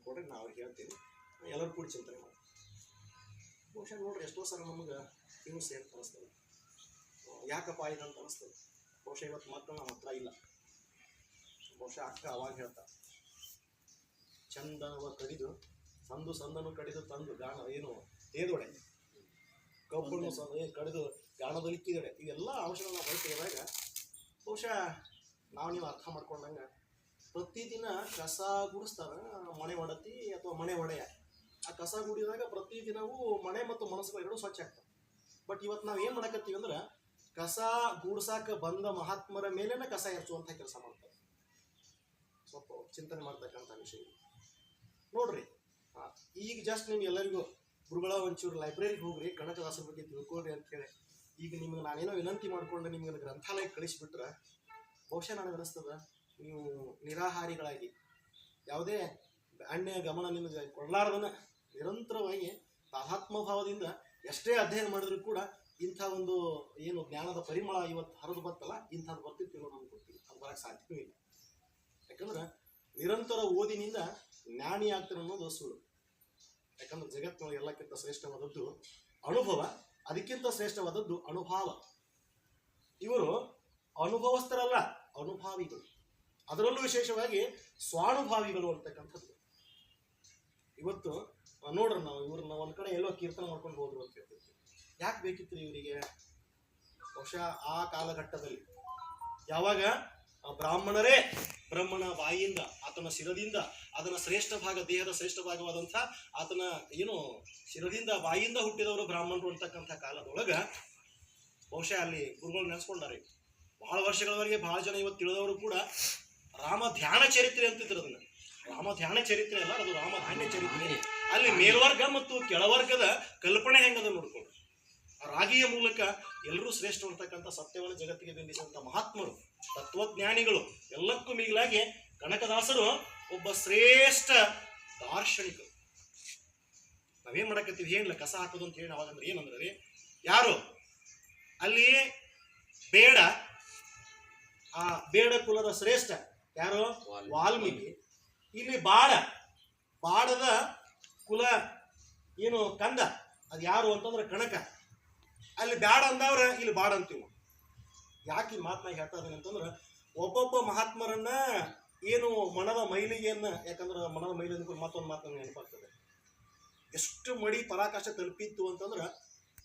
ಕೊಡ್ರಿ, ನಾವು ಅವ್ರಿಗೆ ಹೇಳ್ತೀವಿ, ಎಲ್ಲರೂ ಕೂಡಿ ಚಿಂತನೆ ಮಾಡಿ. ಬಹುಶಃ ನೋಡ್ರಿ ಎಷ್ಟೋ ಸಲ ನಮಗೆ ಇನ್ನೂ ಸೇಫ್ ಅನಿಸ್ತದೆ, ಯಾಕಪ್ಪ ಇದಂತ ಅನಿಸ್ತದೆ. ಬಹುಶಃ ಇವತ್ತು ಮಕ್ಕಳು ನಮ್ಮ ಹತ್ರ ಇಲ್ಲ. ಬಹುಶಃ ಅಕ್ಕ ಅವಾಗ ಹೇಳ್ತಾ, ಚಂದನವ ಕಡಿದು ಸಂದನು ಕಡಿದು ತಂದು ಗಾಣ ಏನು ಏದೊಡೆ ಕಬ್ಬನ್ನು ಕಡಿದು ಗಾಣದಲ್ಲಿಕ್ಕಿದೊಡೆ, ಇವೆಲ್ಲ ಅಂಶಗಳನ್ನ ಬಳಸಿದಾಗ ಬಹುಶಃ ನೀವು ಅರ್ಥ ಮಾಡ್ಕೊಂಡಂಗೆ ಪ್ರತಿದಿನ ಕಸ ಗುಡಿಸ್ತಾರೆ ಮನೆ ಒಡತಿ ಅಥವಾ ಮನೆ ಒಡೆಯ. ಆ ಕಸ ಗುಡಿದಾಗ ಪ್ರತಿದಿನವೂ ಮನೆ ಮತ್ತು ಮನಸ್ಸುಗಳು ಎರಡು ಸ್ವಚ್ಛ ಆಗ್ತವೆ. ಬಟ್ ಇವತ್ತು ನಾವು ಏನು ಮಾಡಕತ್ತೀವಿ ಅಂದ್ರೆ ಕಸ ಗೂಡ್ಸಾಕ ಬಂದ ಮಹಾತ್ಮರ ಮೇಲೇನೆ ಕಸ ಎರ್ಚುವಂಥ ಕೆಲಸ ಮಾಡ್ತಾರೆ. ಸ್ವಲ್ಪ ಚಿಂತನೆ ಮಾಡ್ತಕ್ಕಂಥ ವಿಷಯ ನೋಡ್ರಿ. ಈಗ ಜಸ್ಟ್ ನಿಮ್ಗೆ ಎಲ್ಲರಿಗೂ ಗುರುಗಳ ಒಂಚೂರು ಲೈಬ್ರರಿಗೆ ಹೋಗ್ರಿ, ಕನಕದಾಸರ ಬಗ್ಗೆ ತಿಳ್ಕೊಳ್ರಿ ಅಂತ ಹೇಳಿ ಈಗ ನಿಮ್ಗೆ ನಾನೇನೋ ವಿನಂತಿ ಮಾಡ್ಕೊಂಡು ನಿಮ್ಗೆ ಗ್ರಂಥಾಲಯಕ್ಕೆ ಕಳಿಸಿಬಿಟ್ರೆ ಬಹುಶಃ ನನಗೆ ಅನಿಸ್ತದೆ ನೀವು ನಿರಾಹಾರಿಗಳಾಗಿ ಯಾವುದೇ ಅನ್ಯ ಗಮನ ನಿಮಗೆ ಕೊಡಲಾರ್ದನ ನಿರಂತರವಾಗಿ ತಾದಾತ್ಮಭಾವದಿಂದ ಎಷ್ಟೇ ಅಧ್ಯಯನ ಮಾಡಿದ್ರು ಕೂಡ ಇಂಥ ಒಂದು ಏನು ಜ್ಞಾನದ ಪರಿಮಳ ಇವತ್ತು ಹರಿದು ಬರ್ತಲ್ಲ, ಇಂಥದ್ದು ಬರ್ತಿರ್ತೀವೋ ನಮ್ಗೆ ಗೊತ್ತಿಲ್ಲ, ಅದು ಬರೋಕ್ಕೆ ಸಾಧ್ಯವೂ ಇಲ್ಲ. ಯಾಕಂದ್ರೆ ನಿರಂತರ ಓದಿನಿಂದ ಜ್ಞಾನಿ ಆಗ್ತಾರೆ ಅನ್ನೋದು ಸುಳ್ಳು. ಯಾಕಂದ್ರೆ ಜಗತ್ತಿನೊಳಗೆ ಎಲ್ಲಕ್ಕಿಂತ ಶ್ರೇಷ್ಠವಾದದ್ದು ಅನುಭವ, ಅದಕ್ಕಿಂತ ಶ್ರೇಷ್ಠವಾದದ್ದು ಅನುಭಾವ. ಇವರು ಅನುಭವಸ್ಥರಲ್ಲ, ಅನುಭಾವಿಗಳು, ಅದರಲ್ಲೂ ವಿಶೇಷವಾಗಿ ಸ್ವಾನುಭಾವಿಗಳು ಅಂತಕ್ಕಂಥದ್ದು. ಇವತ್ತು ನೋಡ್ರಿ, ನಾವು ಇವ್ರನ್ನ ಒಂದು ಕಡೆ ಎಲ್ಲೋ ಕೀರ್ತನ ಮಾಡ್ಕೊಂಡು ಹೋದ್ರು ಅಂತ ಹೇಳ್ತಿರ್ತೀವಿ. ಯಾಕೆ ಬೇಕಿತ್ತು ಇವರಿಗೆ? ಬಹುಶಃ ಆ ಕಾಲಘಟ್ಟದಲ್ಲಿ ಯಾವಾಗ ಬ್ರಾಹ್ಮಣರೇ ಬ್ರಹ್ಮನ ಬಾಯಿಯಿಂದ ಆತನ ಶಿರದಿಂದ ಅದನ್ನ ಶ್ರೇಷ್ಠ ಭಾಗ, ದೇಹದ ಶ್ರೇಷ್ಠ ಭಾಗವಾದಂಥ ಆತನ ಏನು ಶಿರದಿಂದ ಬಾಯಿಯಿಂದ ಹುಟ್ಟಿದವರು ಬ್ರಾಹ್ಮಣರು ಅಂತಕ್ಕಂಥ ಕಾಲದೊಳಗೆ ಬಹುಶಃ ಅಲ್ಲಿ ಗುರುಗಳು ನೆನೆಸ್ಕೊಂಡಾರೆ. ಬಹಳ ವರ್ಷಗಳವರೆಗೆ ಬಹಳ ಜನ ಇವತ್ತು ತಿಳಿದವರು ಕೂಡ ರಾಮ ಧ್ಯಾನ ಚರಿತ್ರೆ ಅಂತಿದ್ರು. ಅದನ್ನ ರಾಮ ಧ್ಯಾನ ಚರಿತ್ರೆ ಅಲ್ಲ, ಅದು ರಾಮಧಾನ್ಯ ಚರಿತ್ರೆ. ಅಲ್ಲಿ ಮೇಲ್ವರ್ಗ ಮತ್ತು ಕೆಳವರ್ಗದ ಕಲ್ಪನೆ ಹೆಂಗದ ನೋಡ್ಕೊಂಡು ರಾಗಿಯ ಮೂಲಕ ಎಲ್ಲರೂ ಶ್ರೇಷ್ಠ ಅಂತಕ್ಕಂಥ ಸತ್ಯವನ್ನು ಜಗತ್ತಿಗೆ ಬಿಂಬಿಸಿದಂಥ ಮಹಾತ್ಮರು, ತತ್ವಜ್ಞಾನಿಗಳು. ಎಲ್ಲಕ್ಕೂ ಮಿಗಿಲಾಗಿ ಕನಕದಾಸರು ಒಬ್ಬ ಶ್ರೇಷ್ಠ ದಾರ್ಶನಿಕರು. ನಾವೇನ್ ಮಾಡಕತ್ತೀವಿ ಏನಿಲ್ಲ ಕಸ ಹಾಕೋದು ಅಂತ ಹೇಳಿ ಅವಾಗಂದ್ರೆ ಏನಂದ್ರೆ ಯಾರು ಅಲ್ಲಿ ಬೇಡ, ಆ ಬೇಡ ಕುಲದ ಶ್ರೇಷ್ಠ ಯಾರು? ವಾಲ್ಮೀಕಿ. ಇಲ್ಲಿ ಬಾಡದ ಕುಲ ಏನು ಕಂದ, ಅದು ಯಾರು ಅಂತಂದ್ರೆ ಕನಕ. ಅಲ್ಲಿ ಬ್ಯಾಡ ಅಂದವ್ರ ಇಲ್ಲಿ ಬಾಡ ಅಂತೀವಿ. ಯಾಕೆ ಈ ಮಾತನಾಗ ಹೇಳ್ತಾ ಇದ್ದೇನೆ ಅಂತಂದ್ರೆ ಒಬ್ಬೊಬ್ಬ ಮಹಾತ್ಮರನ್ನ ಏನು ಮನದ ಮೈಲಿಗೆಯನ್ನ, ಯಾಕಂದ್ರೆ ಮನದ ಮೈಲಿಗೆ ಮತ್ತೊಂದು ಮಾತನ್ನ ನೆನಪಾಗ್ತದೆ. ಎಷ್ಟು ಮಡಿ ಪರಾಕಾಶ ತಲುಪಿತ್ತು ಅಂತಂದ್ರೆ